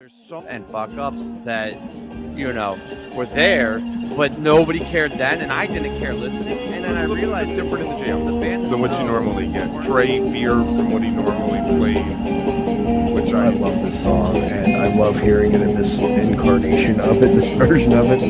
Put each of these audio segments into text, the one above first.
There's so and fuck ups that were there, but nobody cared then, and I didn't care listening. And then I realized different in the jam jam than what you normally get. Trey Beer from what he normally played, which I love this song, and I love hearing it in this incarnation of it, this version of it.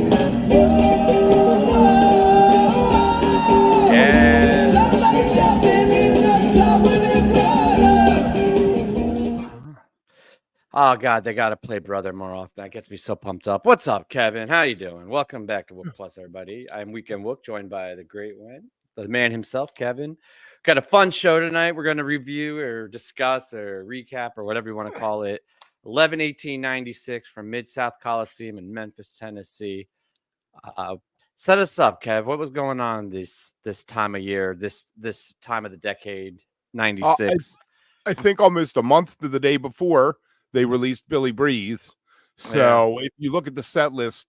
Oh God, they gotta play Brother more often. That gets me so pumped up. What's up, Kevin? How you doing? Welcome back to WOOK Plus, everybody. I'm Weekend WOOK, joined by the great one, the man himself, Kevin. Got a fun show tonight. We're gonna review or discuss or recap or whatever you want to call it. 11/18/96 from Mid-South Coliseum in Memphis, Tennessee. Set us up, Kev. What was going on this time of year, this time of the decade, 96? I think almost a month to the day before they released Billy Breathe. So if you look at the set list,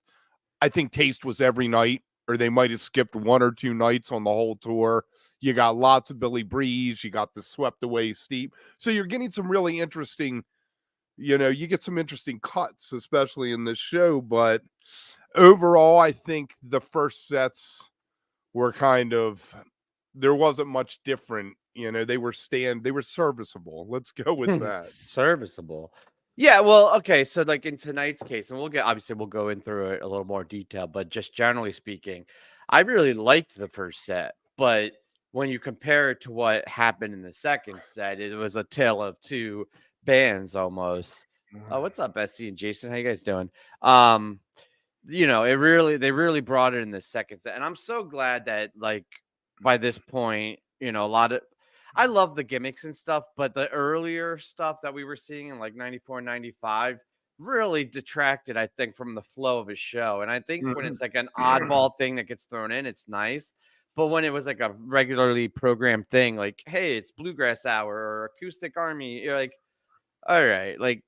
I think Taste was every night, or they might have skipped one or two nights on the whole tour. You got lots of Billy Breeze. You got the Swept Away Steep. So you're getting some really interesting, you get some interesting cuts, especially in this show. But overall, I think the first sets were there wasn't much different. They were serviceable. Let's go with that. Serviceable. Yeah, well, okay. So like in tonight's case, and we'll go in through it a little more detail, but just generally speaking, I really liked the first set. But when you compare it to what happened in the second set, it was a tale of two bands almost. What's up, Bessie and Jason? How you guys doing? They really brought it in the second set. And I'm so glad that like by this point, I love the gimmicks and stuff, but the earlier stuff that we were seeing in like 94, 95 really detracted, I think, from the flow of his show. And I think when it's like an oddball thing that gets thrown in, it's nice. But when it was like a regularly programmed thing, like, hey, it's Bluegrass Hour or Acoustic Army, you're like, all right, like,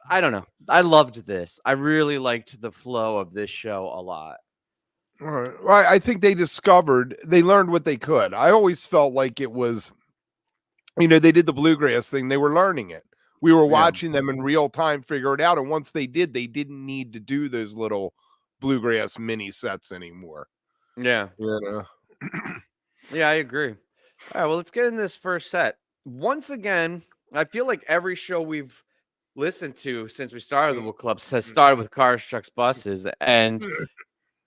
I don't know. I loved this. I really liked the flow of this show a lot. All right. Well, I think they learned what they could. I always felt like it was, they did the bluegrass thing. They were learning it. We were watching them in real time figure it out. And once they did, they didn't need to do those little bluegrass mini sets anymore. Yeah. Yeah, I agree. All right, well, let's get in this first set. Once again, I feel like every show we've listened to since we started the WOOK Clubs has started with Cars, Trucks, Buses. And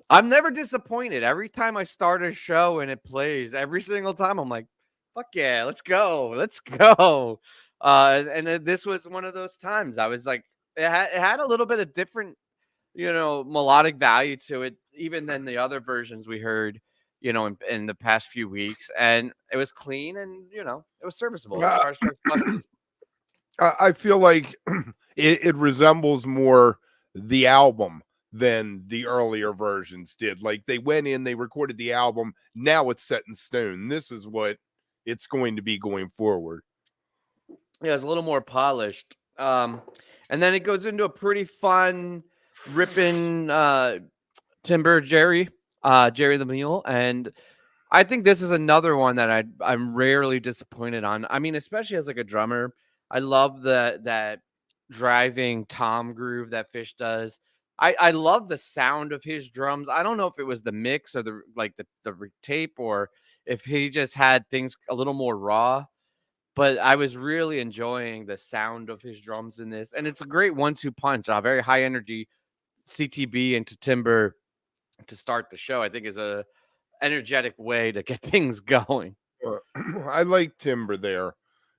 I'm never disappointed. Every time I start a show and it plays, every single time I'm like, fuck yeah, let's go. Let's go. And this was one of those times. I was like, it had a little bit of different, melodic value to it, even than the other versions we heard, in the past few weeks. And it was clean and, it was serviceable. Cars, Trucks, Buses. I feel like it resembles more the album than the earlier versions did. Like they went in, they recorded the album. Now it's set in stone. This is what it's going to be going forward. Yeah, it's a little more polished. And then it goes into a pretty fun, ripping Timber Jerry the Mule. And I think this is another one that I'm rarely disappointed on. I mean, especially as like a drummer, I love that driving tom groove that PHiSH does. I love the sound of his drums. I don't know if it was the mix or the tape or if he just had things a little more raw, but I was really enjoying the sound of his drums in this. And it's a great 1-2 punch, a very high energy CTB into Timber to start the show. I think is a energetic way to get things going. I like Timber there.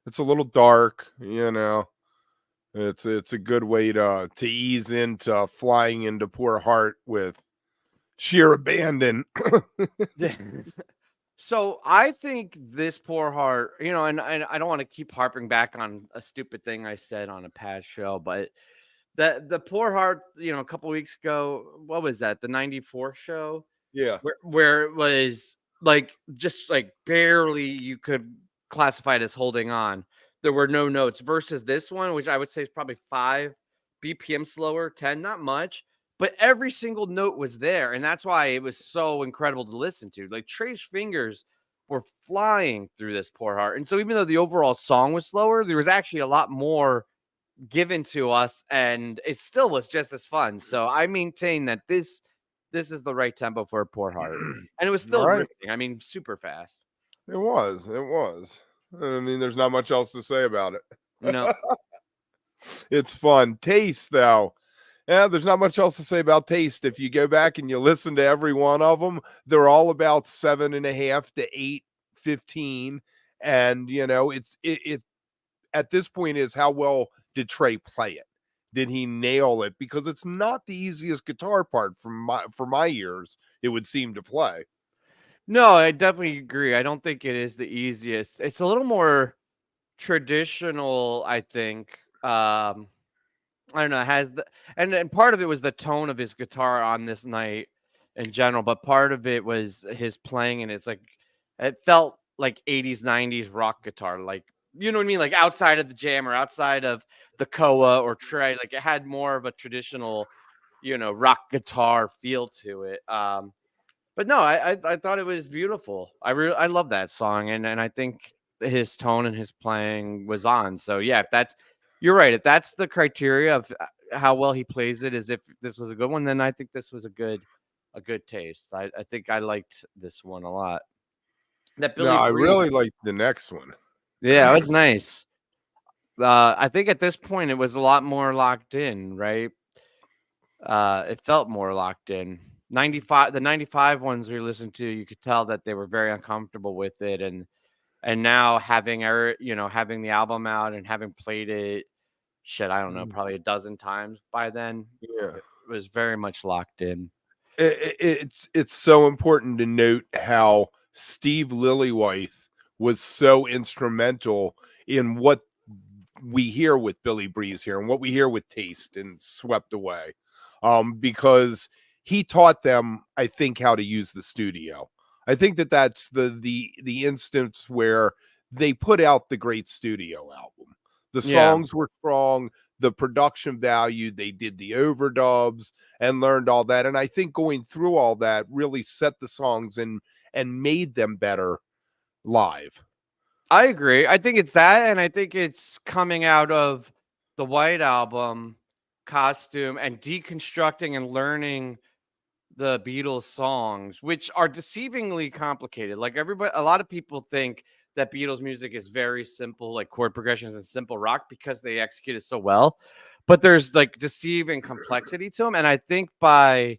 It's a little dark, It's a good way to ease into flying into Poor Heart with sheer abandon. So I think this Poor Heart, and I don't want to keep harping back on a stupid thing I said on a past show, but the Poor Heart, a couple weeks ago, what was that? The 94 show? Yeah. Where it was like just like barely you could classify it as holding on. There were no notes versus this one, which I would say is probably 5 BPM slower, 10, not much, but every single note was there. And that's why it was so incredible to listen to. Like Trey's fingers were flying through this Poor Heart. And so even though the overall song was slower, there was actually a lot more given to us, and it still was just as fun. So I maintain that this is the right tempo for a Poor Heart, and it was All still right. ripping. I mean, super fast. It was. It was. I mean, there's not much else to say about it. No, It's fun. Taste, though. Yeah, there's not much else to say about Taste. If you go back and you listen to every one of them, they're all about 7.5 to 8:15. And it at this point is how well did Trey play it? Did he nail it? Because it's not the easiest guitar part for my ears, it would seem to play. no, I definitely agree. I don't think it is the easiest. It's a little more traditional, I think. I don't know, has the and part of it was the tone of his guitar on this night in general, but part of it was his playing, and it's like it felt like 80s, 90s rock guitar, like you know what I mean? Like outside of the jam or outside of the Koa or Trey, like it had more of a traditional, rock guitar feel to it. But no, I thought it was beautiful. I love that song, and I think his tone and his playing was on. So yeah, if that's you're right. If that's the criteria of how well he plays it, is if this was a good one, then I think this was a good taste. I think I liked this one a lot. That No, Billy I Breathe, really like the next one. yeah, it was nice. I think at this point it was a lot more locked in, right? It felt more locked in. 95 the 95 ones we listened to, you could tell that they were very uncomfortable with it, and now having having the album out and having played it, shit, I don't know, probably a dozen times by then, Yeah. it was very much locked in. It's so important to note how Steve Lillywhite was so instrumental in what we hear with Billy Breeze here and what we hear with Taste and Swept Away, because he taught them, I think, how to use the studio. I think that's the instance where they put out the great studio album. The Yeah. songs were strong, the production value, they did the overdubs and learned all that. And I think going through all that really set the songs and made them better live. I agree. I think it's that, and I think it's coming out of the White Album, Costume, and deconstructing and learning the Beatles songs, which are deceivingly complicated. Like a lot of people think that Beatles music is very simple, like chord progressions and simple rock because they execute it so well. But there's like deceiving complexity to them. And I think by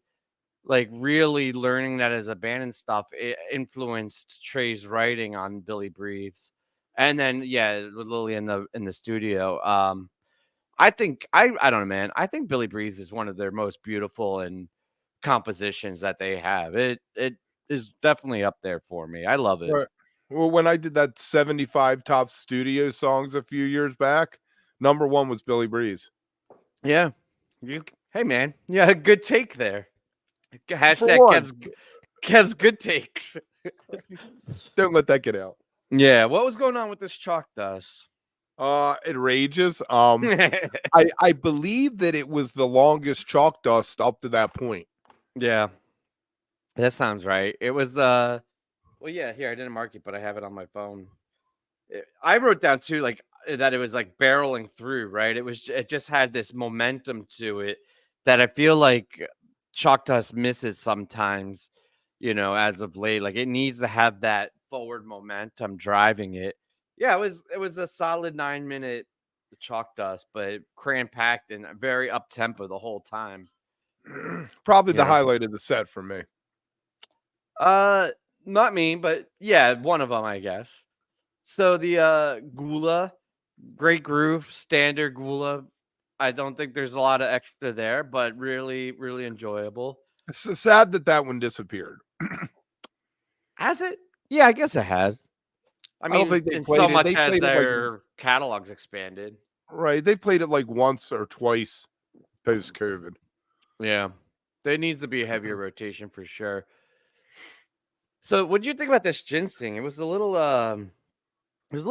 like really learning that as a band and stuff, it influenced Trey's writing on Billy Breathes. And then yeah, with Lily in the studio. I think I don't know, man. I think Billy Breathes is one of their most beautiful and compositions that they have. It is definitely up there for me. I love it. Right. Well, when I did that 75 top studio songs a few years back, number one was Billy Breeze. Yeah. Hey man. Yeah, good take there. Hashtag once. Kev's good takes. Don't let that get out. Yeah, what was going on with this chalk dust? It rages. I believe that it was the longest chalk dust up to that point. Yeah. That sounds right. It was well yeah, here I didn't mark it, but I have it on my phone. I wrote down too, like that it was like barreling through, right? It just had this momentum to it that I feel like chalk dust misses sometimes, as of late. Like it needs to have that forward momentum driving it. Yeah, it was a solid 9 minute chalk dust, but cram packed and very up tempo the whole time. Probably the Yeah. highlight of the set for me. Not me, but yeah, one of them, I guess. So the Gula, great groove, standard Gula. I don't think there's a lot of extra there, but really, really enjoyable. It's so sad that one disappeared. Has it? Yeah, I guess it has. I I don't mean, think they in played so it. much They as played it like their catalog's expanded. right. They played it like once or twice post COVID. Yeah, there needs to be a heavier rotation for sure. So, what did you think about this ginseng? It was a little,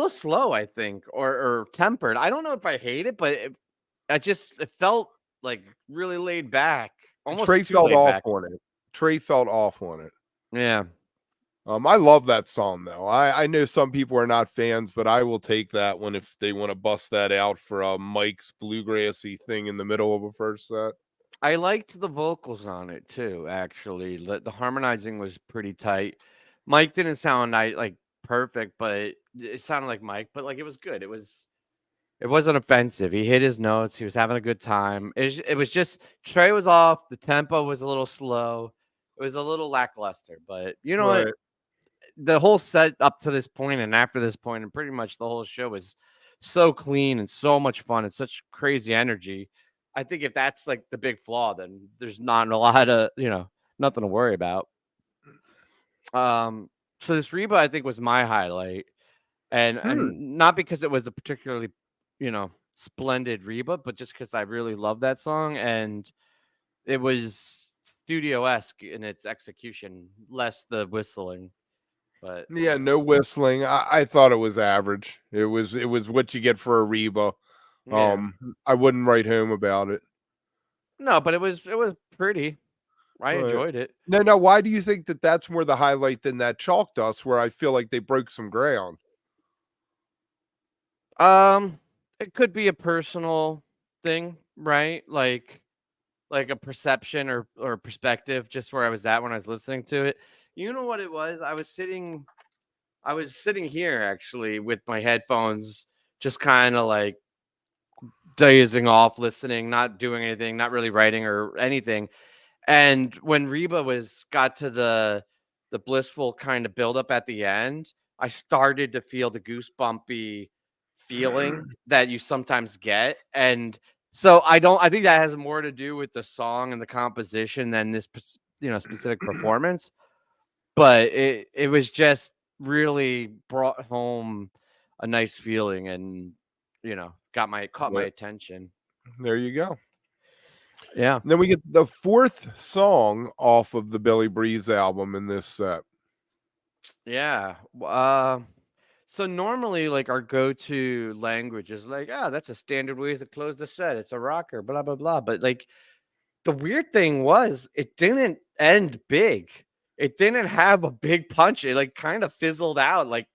slow, I think, or tempered. I don't know if I hate it, but it felt like really laid back, Trey almost too felt laid off back. on it. Trey felt off on it. Yeah. I love that song though. I know some people are not fans, but I will take that one if they want to bust that out for Mike's bluegrassy thing in the middle of a first set. I liked the vocals on it too, actually. The harmonizing was pretty tight. Mike didn't sound like perfect, but it sounded like Mike, but like it was good. It wasn't offensive. He hit his notes. He was having a good time. It was just Trey was off. The tempo was a little slow. It was a little lackluster, but you know what? Right. The whole set up to this point and after this point and pretty much the whole show was so clean and so much fun and such crazy energy. I think if that's like the big flaw, then there's not a lot of, nothing to worry about. So this Reba I think was my highlight, and Hmm. not because it was a particularly, splendid Reba, but just because I really love that song and it was studio-esque in its execution, less the whistling. But Yeah, no whistling. I thought it was average. It was what you get for a Reba. yeah. I wouldn't write home about it. No, but it was pretty. I Right. enjoyed it. No. Why do you think that that's more the highlight than that Chalk Dust, where I feel like they broke some ground? It could be a personal thing, right? Like a perception or perspective, just where I was at when I was listening to it. You know what it was? I was sitting here actually with my headphones, just kind of like dazing off, listening, not doing anything, not really writing or anything. And when Reba got to the blissful kind of build up at the end, I started to feel the goosebumpy feeling that you sometimes get. And so I think that has more to do with the song and the composition than this specific performance. But it was just really brought home a nice feeling and caught my Right. attention. There you go. Yeah. And then we get the fourth song off of the Billy Breeze album in this set. Yeah. So normally, like our go-to language is like, that's a standard way to close the set. It's a rocker, blah blah blah. But like the weird thing was, it didn't end big. It didn't have a big punch. It like kind of fizzled out. Like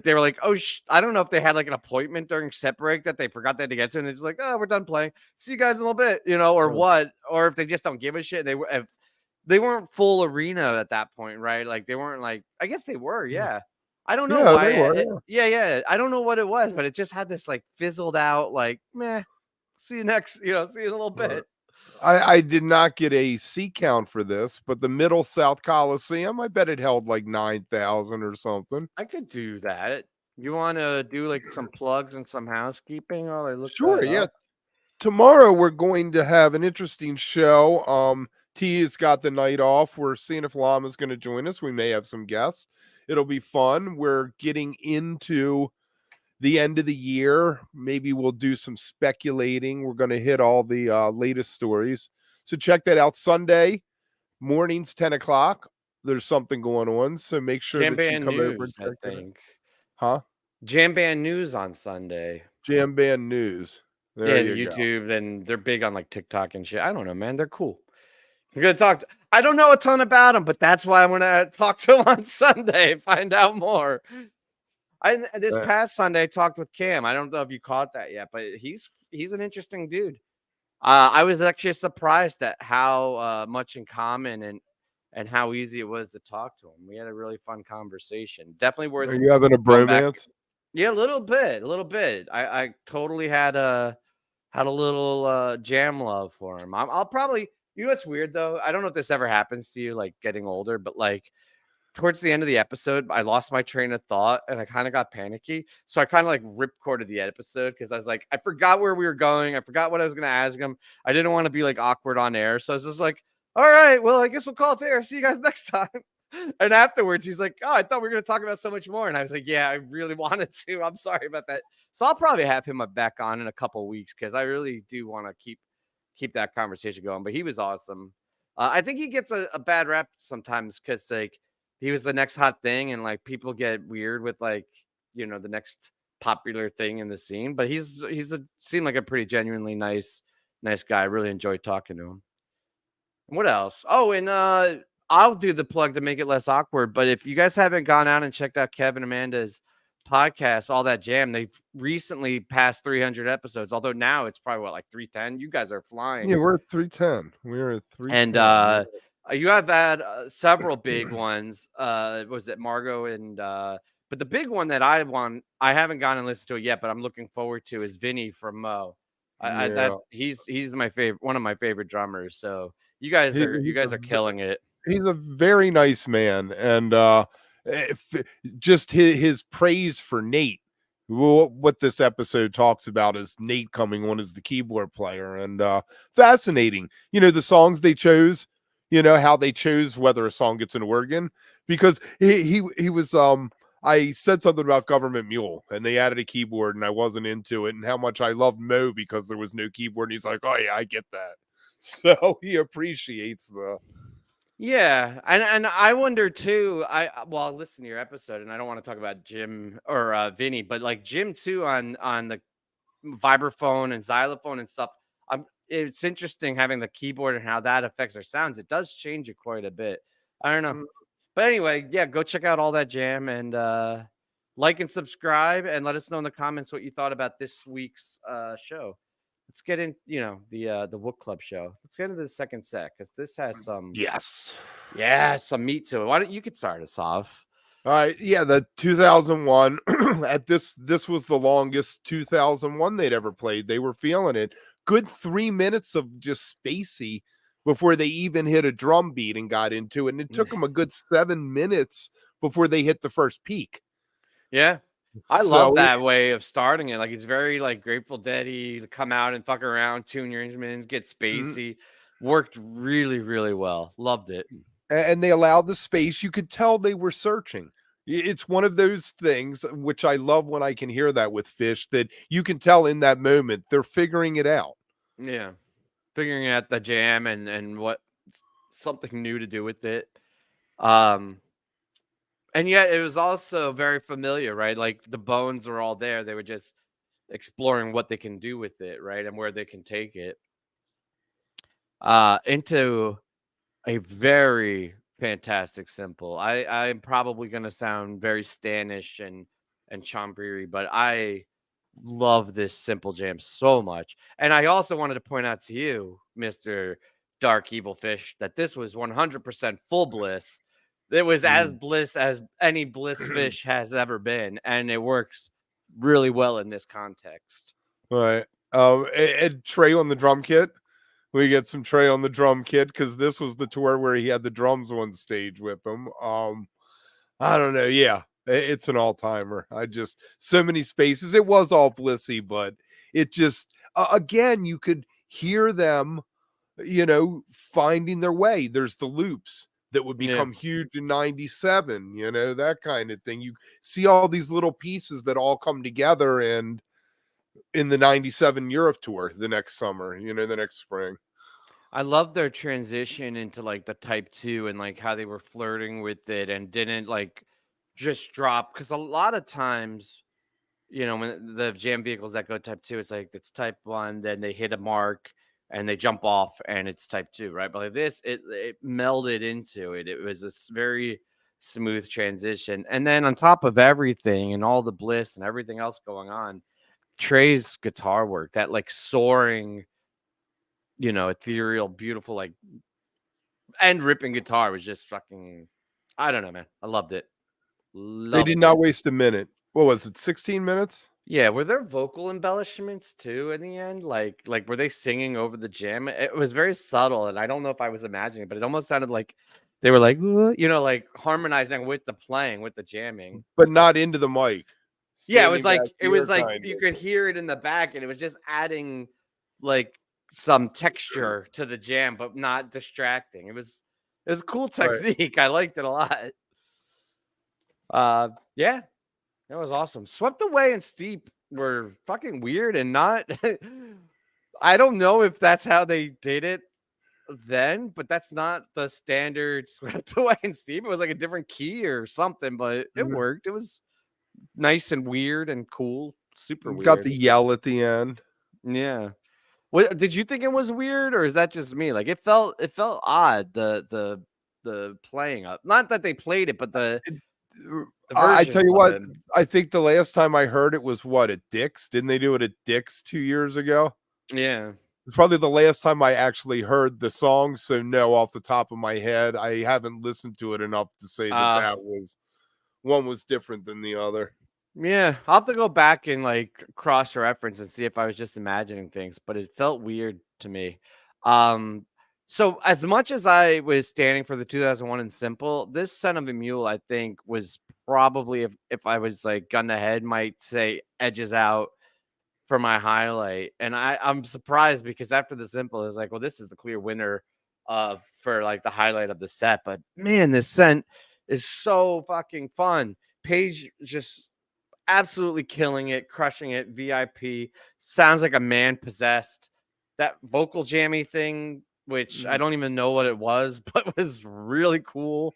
they were like, oh, I don't know if they had like an appointment during set break that they forgot they had to get to, and they're just like, oh, we're done playing. See you guys in a little bit, or what? Or if they just don't give a shit. If they weren't full arena at that point, right? Like they weren't like, I guess they were, yeah. I don't know Yeah, why. they were. Yeah, yeah. I don't know what it was, but it just had this like fizzled out, like, meh. See you next, see you in a little Yeah. bit. I did not get a seat count for this, but the Middle-South Coliseum, I bet it held like 9,000 or something. I could do that. You want to do like some plugs and some housekeeping while I look Sure, that yeah. up? Tomorrow we're going to have an interesting show. T has got the night off. We're seeing if Llama's going to join us. We may have some guests. It'll be fun. We're getting into the end of the year. Maybe we'll do some speculating. We're going to hit all the latest stories. So check that out. Sunday mornings, 10 o'clock. There's something going on. So make sure Jam that you Band come over and News, I check it out. think. Huh? Jam Band News on Sunday. Jam Band News. There Yeah, you go. YouTube. Then they're big on like TikTok and shit. I don't know, man. They're cool. I'm gonna talk. I don't know a ton about them, but that's why I'm gonna talk to them on Sunday. Find out more. This Uh, past Sunday I talked with Cam. I don't know if you caught that yet, but he's an interesting dude. I was actually surprised at how much in common and how easy it was to talk to him. We had a really fun conversation. Definitely worth Are you having a going back. bromance? Yeah, a little bit. I totally had a little jam love for him. I'll probably, what's weird though? I don't know if this ever happens to you, like getting older, but like towards the end of the episode, I lost my train of thought and I kind of got panicky. So I kind of like rip-corded the episode because I was like, I forgot where we were going. I forgot what I was going to ask him. I didn't want to be like awkward on air. So I was just like, all right, well, I guess we'll call it there. See you guys next time. And afterwards, he's like, oh, I thought we were going to talk about so much more. And I was like, yeah, I really wanted to. I'm sorry about that. So I'll probably have him back on in a couple of weeks because I really do want to keep that conversation going. But he was awesome. I think he gets a bad rep sometimes because like he was the next hot thing and like people get weird with like the next popular thing in the scene. But seemed like a pretty genuinely nice guy. I really enjoyed talking to him. What else? Oh, and I'll do the plug to make it less awkward. But if you guys haven't gone out and checked out Kevin and Amanda's podcast, All That Jam, they've recently passed 300 episodes. Although now it's probably what, like 310. You guys are flying. Yeah, we're at 310. We're at 310. And you have had several big ones. Was it Margot and but the big one that I haven't gone and listened to it yet, but I'm looking forward to is Vinny from Mo. He's my favorite, one of my favorite drummers. So you guys are killing it. He's a very nice man, and just his praise for Nate. What this episode talks about is Nate coming on as the keyboard player, and fascinating. The songs they chose. How they chose whether a song gets an organ, because he was I said something about Government Mule and they added a keyboard and I wasn't into it, and how much I loved Mo because there was no keyboard, and he's like, oh yeah, I get that. So he appreciates Yeah, and I wonder too. Well, listen to your episode, and I don't want to talk about Jim or Vinny, but like Jim too on the vibraphone and xylophone and stuff. It's interesting having the keyboard and how that affects our sounds. It does change it quite a bit. I don't know, but anyway, yeah, go check out All That Jam and like and subscribe, and let us know in the comments what you thought about this week's show. Let's get in, the WOOK Club show. Let's get into the second set because this has some some meat to it. Why don't you could start us off? All right, yeah, the 2001 this was the longest 2001 they'd ever played. They were feeling it. Good 3 minutes of just spacey before they even hit a drum beat and got into it. And it took them a good 7 minutes before they hit the first peak. Yeah. I love that way of starting it. Like, it's very like Grateful Dead-y, to come out and fuck around, tune your instruments, get spacey. Worked really, really well. Loved it. And they allowed the space. You could tell they were searching. It's one of those things which I love when I can hear that with PHiSH, that you can tell in that moment they're figuring it out. Yeah. Figuring out the jam and what something new to do with it. And yet it was also very familiar, right? Like the bones were all there. They were just exploring what they can do with it, right? And where they can take it. Into a very fantastic simple. I'm probably gonna sound very Stanish and Chombery, but I love this simple jam so much. And I also wanted to point out to you, Mr. Dark Evil PHiSH, that this was 100% full bliss. It was as bliss as any bliss PHiSH has ever been, and it works really well in this context. Right. And Trey on the drum kit. We get some Trey on the drum kit because this was the tour where he had the drums on stage with him. I don't know. Yeah, it's an all-timer. So many spaces. It was all blissy, but it just, again, you could hear them, finding their way. There's the loops that would become huge in 97, that kind of thing. You see all these little pieces that all come together, and in the 97 Europe tour the next summer, the next spring. I love their transition into like the Type 2 and like how they were flirting with it and didn't like just drop, because a lot of times, when the jam vehicles that go Type 2, it's like it's Type 1, then they hit a mark and they jump off and it's Type 2, right? But like this, it melded into it. It was a very smooth transition. And then on top of everything and all the bliss and everything else going on, Trey's guitar work, that like soaring, ethereal, beautiful, like end ripping guitar was just fucking, I don't know, man. I loved it. They did not waste a minute. What was it, 16 minutes? Yeah, were there vocal embellishments too in the end? Like were they singing over the jam? It was very subtle, and I don't know if I was imagining, but it almost sounded like they were like, like harmonizing with the playing, with the jamming, but not into the mic. Yeah, it was like you could hear it in the back, and it was just adding like some texture to the jam, but not distracting. It was a cool technique. Right. I liked it a lot. Yeah, it was awesome. Swept Away and Steep were fucking weird and not. I don't know if that's how they did it then, but that's not the standard Swept Away and Steep. It was like a different key or something, but it worked. It was nice and weird and cool. Super weird. Got the yell at the end. Yeah. What did you think it was weird, or is that just me? Like it felt odd, the the playing of. Not that they played it, but the I tell versions you of what, it. I think the last time I heard it was at Dick's. Didn't they do it at Dick's 2 years ago? Yeah. It's probably the last time I actually heard the song. So no, off the top of my head, I haven't listened to it enough to say that one was different than the other. Yeah, I'll have to go back and like cross reference and see if I was just imagining things, but it felt weird to me. So as much as I was standing for the 2001 and Simple, this Son of a Mule, I think, was probably, if I was like gun to head, might say edges out for my highlight. And I'm surprised because after the Simple, it's like, well, this is the clear winner for like the highlight of the set. But man, this scent is so fucking fun. Paige just absolutely killing it, crushing it. VIP sounds like a man possessed. That vocal jammy thing, which I don't even know what it was, but was really cool.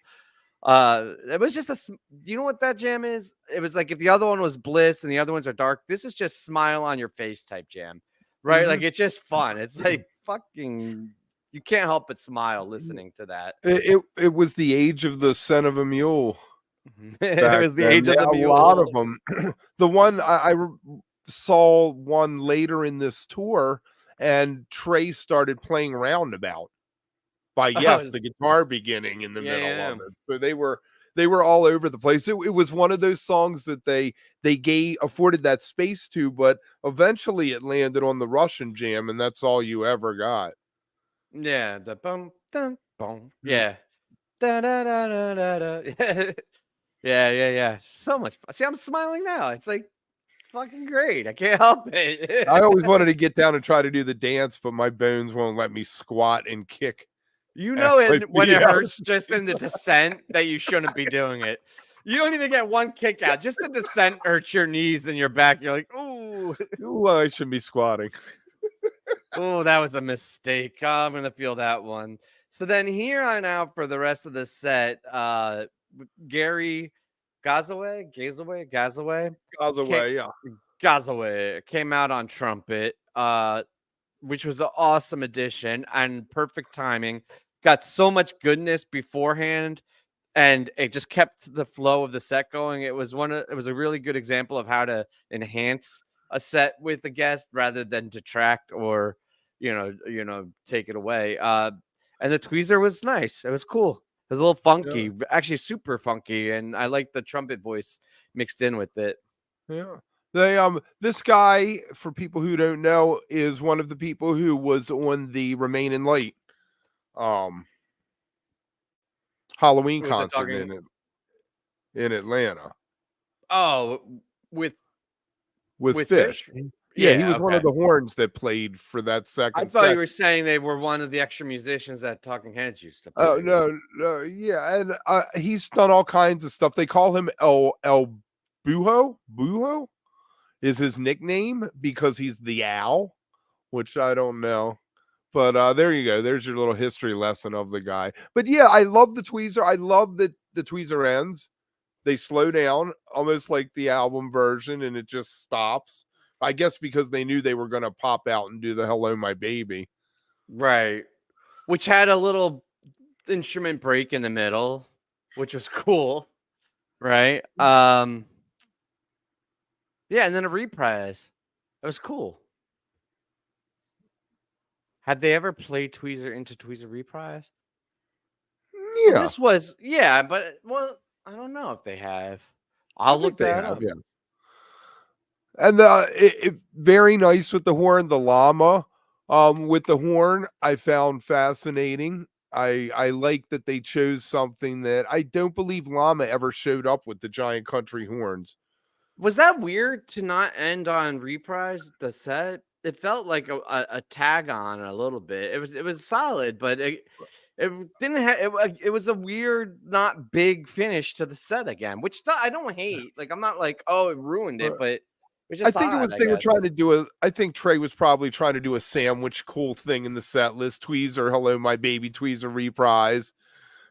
It was just you know what that jam is? It was like if the other one was Bliss and the other ones are dark, this is just smile on your face type jam, right? Like it's just fun. It's like fucking, you can't help but smile listening to that. It was the age of the Son of a Mule. It was the age of the mule. A lot of them. The one I saw one later in this tour, and Trey started playing Roundabout by Yes, the guitar beginning in the middle of it. So they were all over the place. It was one of those songs that they afforded that space to, but eventually it landed on the Russian jam, and that's all you ever got. Yeah, the boom dun boom. Yeah. Da, da, da, da, da, da. Yeah. So much fun. See, I'm smiling now. It's like fucking great. I can't help it. I always wanted to get down and try to do the dance, but my bones won't let me squat and kick. You know it when it hurts just in the descent that you shouldn't be doing it. You don't even get one kick out. Just the descent hurts your knees and your back. You're like, ooh. I shouldn't be squatting. Oh, that was a mistake. I'm gonna feel that one. So then here on out for the rest of the set, Gary Gazaway came out on trumpet, which was an awesome addition and perfect timing. Got so much goodness beforehand, and it just kept the flow of the set going. It was a really good example of how to enhance a set with a guest rather than detract or take it away. And the tweezer was nice. It was cool. It was a little funky, actually super funky, and I like the trumpet voice mixed in with it. Yeah. This guy, for people who don't know, is one of the people who was on the Remain in Light Halloween concert in Atlanta. Oh, with PHiSH. Yeah, he was one of the horns that played for that second. I thought you were saying they were one of the extra musicians that Talking Heads used to play. Oh no, yeah, and he's done all kinds of stuff. They call him El Buho. Buho is his nickname because he's the owl, which I don't know. But there you go. There's your little history lesson of the guy. But yeah, I love the tweezer. I love that the tweezer ends. They slow down almost like the album version, and it just stops. I guess because they knew they were going to pop out and do the Hello, My Baby. Right. Which had a little instrument break in the middle, which was cool. Right. Yeah, and then a reprise. It was cool. Have they ever played Tweezer into Tweezer reprise? Yeah. Well, this was, but I don't know if they have. I'll look that up. Yeah. And it very nice with the horn. The llama with the horn, I found fascinating. I like that they chose something that I don't believe llama ever showed up with the giant country horns. Was that weird to not end on reprise the set? It felt like a tag on a little bit. It was solid, but it didn't have it was a weird, not big finish to the set again, which I don't hate. Like, I'm not like, oh, it ruined it, but I think they were trying to do I think Trey was probably trying to do a sandwich cool thing in the set list. Tweezer, Hello, My Baby, Tweezer reprise.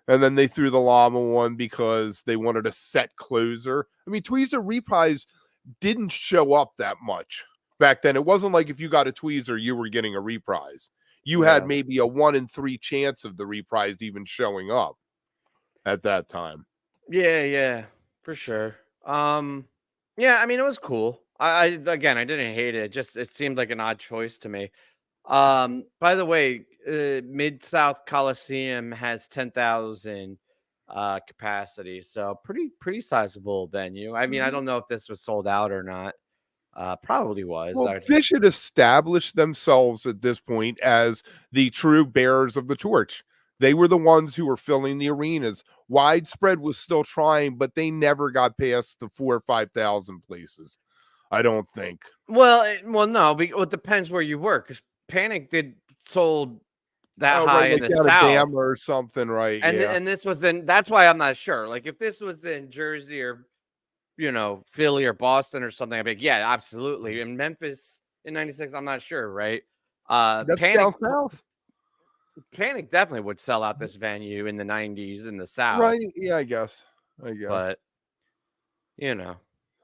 And then they threw the llama one because they wanted a set closer. I mean, Tweezer reprise didn't show up that much back then. It wasn't like if you got a tweezer, you were getting a reprise. You had maybe a 1 in 3 chance of the reprise even showing up. at that time. Yeah, for sure. Yeah, I mean, it was cool. I again, I didn't hate it. It seemed like an odd choice to me. By the way, Mid-South Coliseum has 10,000 capacity, so pretty sizable venue. I mean, I don't know if this was sold out or not. Probably was. Well, PHiSH had established themselves at this point as the true bearers of the torch. They were the ones who were filling the arenas. Widespread was still trying, but they never got past the 4,000 or 5,000 places. I don't think. Well, no, it depends where you work. Because Panic did sold that Oh, high right, in like the down a South, dam or something, right? and Yeah. and this was in. That's why I'm not sure. Like if this was in Jersey or Philly or Boston or something, I'd be like, yeah, absolutely. In Memphis in '96, I'm not sure, right? That's down south. Panic definitely would sell out this venue in the '90s in the South, Right. Yeah, I guess. but you know.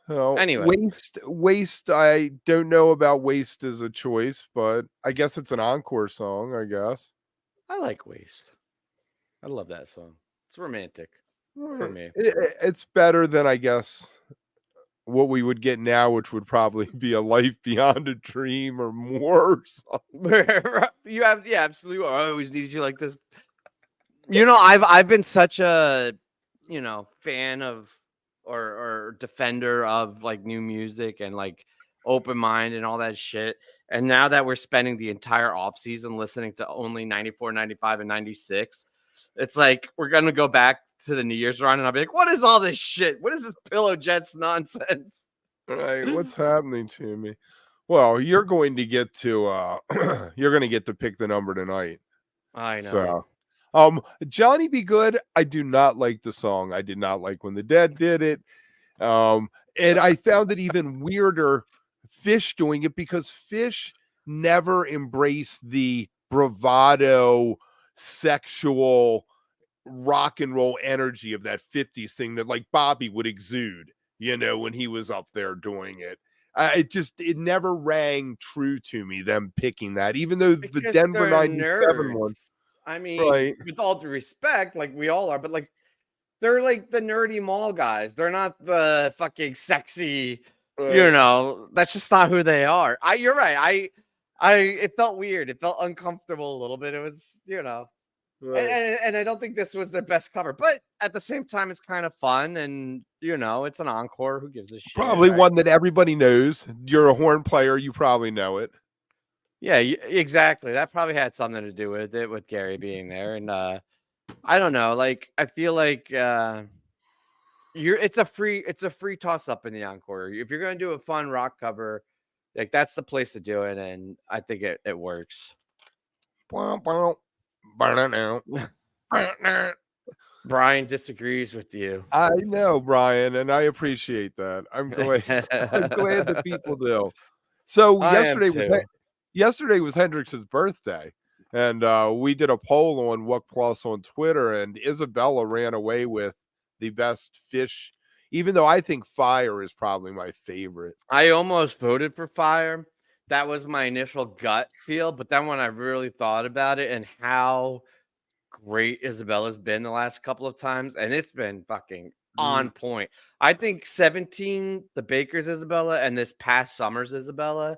Oh, Anyway, waste. I don't know about waste as a choice, but I guess it's an encore song, I guess. I like Waste. I love that song. It's romantic for me. It's better than, I guess, what we would get now, which would probably be a life beyond a dream or more. Or something. You have, yeah, absolutely. I always needed you like this. I've been such a fan of or defender of like new music and like open mind and all that shit. And now that we're spending the entire off season listening to only 94, 95, and 96, it's like we're gonna go back to the New Year's run and I'll be like, what is all this shit? What is this Pillow Jets nonsense? Right, what's happening to me? Well, you're going to get to you're going to get to pick the number tonight. I know. So, Johnny Be Good, I do not like the song. I did not like when the Dead did it. And I found it even weirder PHiSH doing it because PHiSH never embraced the bravado sexual rock and roll energy of that 50s thing that like Bobby would exude, when he was up there doing it. It never rang true to me, them picking that, even though the Denver 97 one. I mean, Right. with all due respect, like we all are, but like they're like the nerdy mall guys. They're not the fucking sexy, Right. that's just not who they are. You're right. It felt weird. It felt uncomfortable a little bit. It was, Right. and I don't think this was their best cover, but at the same time, it's kind of fun and it's an encore. Who gives a shit? Probably right? one that everybody knows. You're a horn player, you probably know it. Yeah, exactly. That probably had something to do with it, with Gary being there. And I don't know. Like, I feel like it's a free toss up in the encore. If you're gonna do a fun rock cover, like that's the place to do it, and I think it works. Brian disagrees with you. I know, Brian, and I appreciate that. I'm glad that people do. So yesterday was Hendrix's birthday, and we did a poll on WOOK Plus on Twitter, and Isabella ran away with the best PHiSH, even though I think Fire is probably my favorite. I almost voted for Fire. That was my initial gut feel, but then when I really thought about it and how great Isabella's been the last couple of times, and it's been fucking on point. I think 17, the Baker's Isabella, and this past summer's Isabella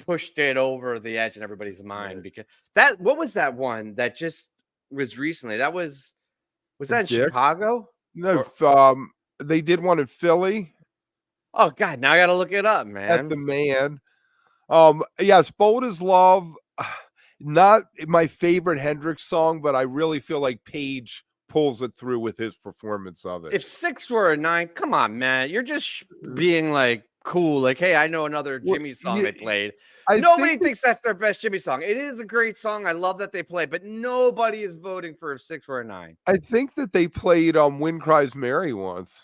pushed it over the edge in everybody's mind, because what was that one that just was recently? That was that in Chicago? No, they did one in Philly. Oh God, now I gotta look it up, man. At the Man. Yes, Bold as Love. Not my favorite Hendrix song, but I really feel like Page pulls it through with his performance of it. If 6 were a 9, come on, man. You're just being like cool. Like, hey, I know another Jimmy song they played. Nobody thinks that's their best Jimmy song. It is a great song. I love that they play, but nobody is voting for if 6 were a 9. I think that they played Wind Cries Mary once.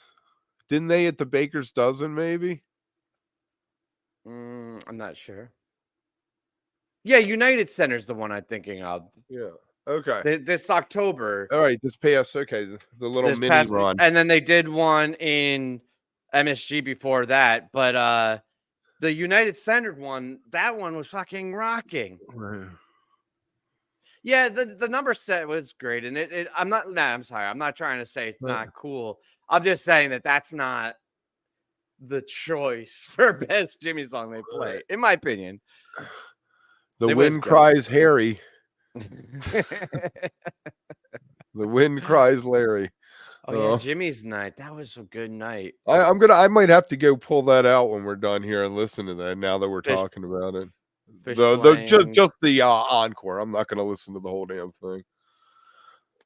Didn't they at the Baker's Dozen, maybe? I'm not sure. Yeah, United Center's the one I'm thinking of. Yeah. Okay. This October. All right. The little mini run. And then they did one in MSG before that. But the United Center one, that one was fucking rocking. Right. Yeah, the number set was great, and I'm not. Nah, I'm sorry. I'm not trying to say it's not cool. I'm just saying that that's not the choice for best Jimmy song they play, in my opinion. The It was wind good. cries Harry. The wind cries Larry. Oh yeah, Jimmy's night. That was a good night. I might have to go pull that out when we're done here and listen to that now that we're Fish- talking about it. Fish Just the encore. I'm not gonna listen to the whole damn thing.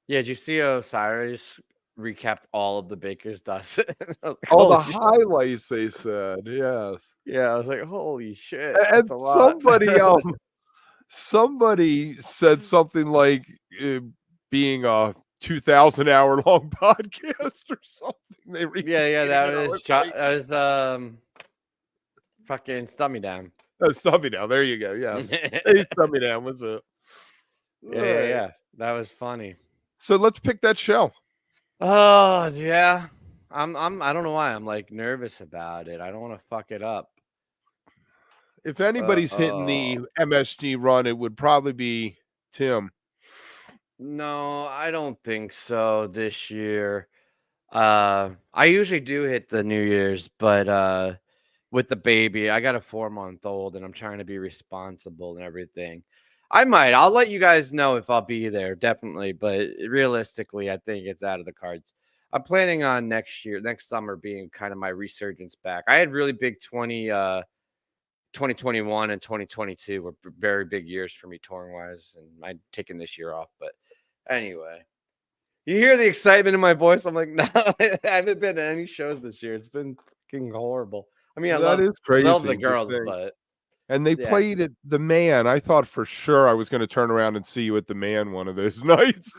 Yeah, did you see Osiris recapped all of the Baker's dozen? Like, all the highlights they said, yes. Yeah, I was like, holy shit. And That's a lot. somebody said something like being a 2,000 hour long podcast or something. They yeah, that was fucking Stummy Down. Oh, Stummy Down. There you go. Yes. Hey, Stummy Down. What's up? Yeah. That was funny. So let's pick that show. Oh yeah. I don't know why I'm like nervous about it. I don't want to fuck it up. If anybody's hitting the MSG run, it would probably be Tim. No, I don't think so this year. I usually do hit the New Year's, but with the baby, I got a 4-month-old and I'm trying to be responsible and everything. I'll let you guys know if I'll be there, definitely, but realistically, I think it's out of the cards. I'm planning on next summer being kind of my resurgence back. I had really big 2021 and 2022 were very big years for me touring wise, and I'm taking this year off. But anyway, you hear the excitement in my voice. I'm like, no, I haven't been to any shows this year. It's been fucking horrible. I mean, I love the girls, but and they played at the Man. I thought for sure I was going to turn around and see you at the Man one of those nights.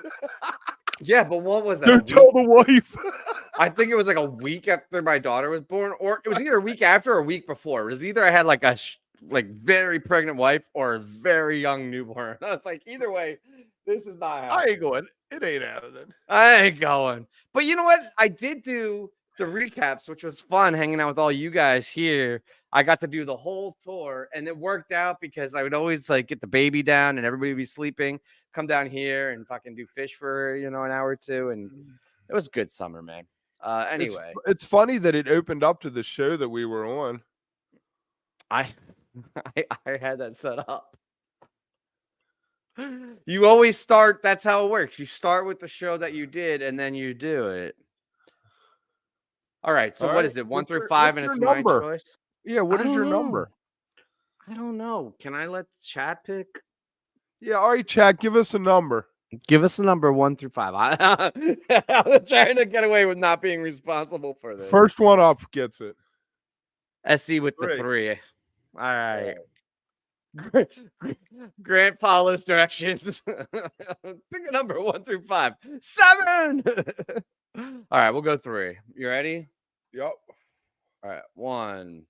Yeah, but what was that? Don't tell the wife. I think it was like a week after my daughter was born, or it was either a week after or a week before. It was either I had like a very pregnant wife or a very young newborn. I was like, either way, this is not happening. I ain't going. It ain't happening. I ain't going. But you know what? I did do the recaps, which was fun hanging out with all you guys here. I got to do the whole tour, and it worked out because I would always like get the baby down and everybody would be sleeping, come down here and fucking do PHiSH for, an hour or two. And it was a good summer, man. Anyway, it's funny that it opened up to the show that we were on. I had that set up. You always start. That's how it works. You start with the show that you did, and then you do it. All right. So what is it? 1 through 5, and it's my choice. Yeah. What is your number? I don't know. Can I let chat pick? Yeah. All right, chat. Give us a number. Give us a number 1 through 5. I'm trying to get away with not being responsible for this. First one up gets it. SC with the 3. All right. Grant follows directions. Pick a number 1 through 5. 7. All right, we'll go 3. You ready? Yep. All right, 1.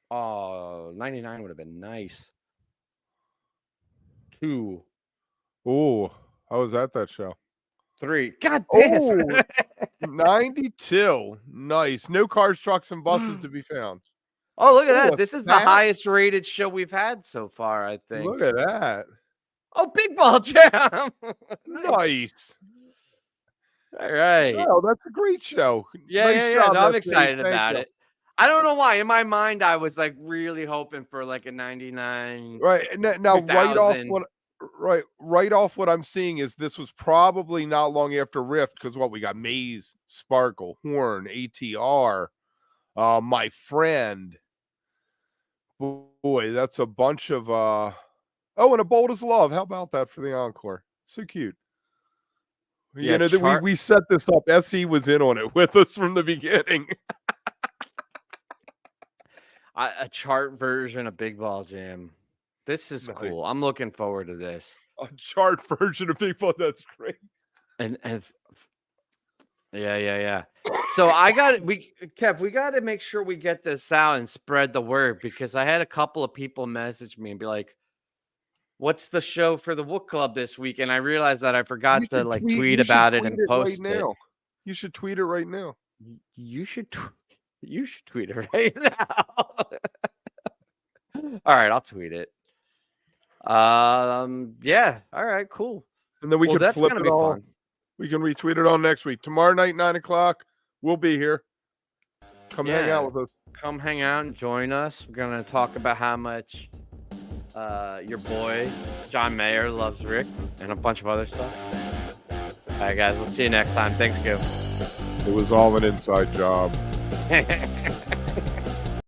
Oh, 99 would have been nice. 2. Oh, how was that show? 3. God damn. 92. Nice. No cars, trucks, and buses to be found. Oh, look at that. This is the highest rated show we've had so far, I think. Look at that. Oh, Big Ball Jam. Nice. All right. Oh, that's a great show. Yeah. No, I'm excited about it. I don't know why. In my mind, I was like really hoping for like a 99. Right. Now right off what I'm seeing is this was probably not long after Rift, because we got Maze, Sparkle, Horn, ATR, My Friend. Boy, that's a bunch of and A Bold as Love. How about that for the encore? So cute. Yeah, we set this up. SE was in on it with us from the beginning. A chart version of Big Ball Jam. This is cool. I'm looking forward to this. A chart version of Big Ball. That's great. And yeah. So Kev, we got to make sure we get this out and spread the word, because I had a couple of people message me and be like, "What's the show for the WOOK Club this week?" And I realized that I forgot to tweet about it and post it. You should tweet it right now. You should tweet it right now. All right, I'll tweet it. Yeah. All right. Cool. And then we Well, can that's flip gonna it be all. fun. We can retweet it all next week. Tomorrow night, 9:00. We'll be here. Come hang Yeah. out with us. Come hang out and join us. We're gonna talk about how much your boy John Mayer loves Rick and a bunch of other stuff. All right, guys. We'll see you next time. Thanks, Gil. It was all an inside job.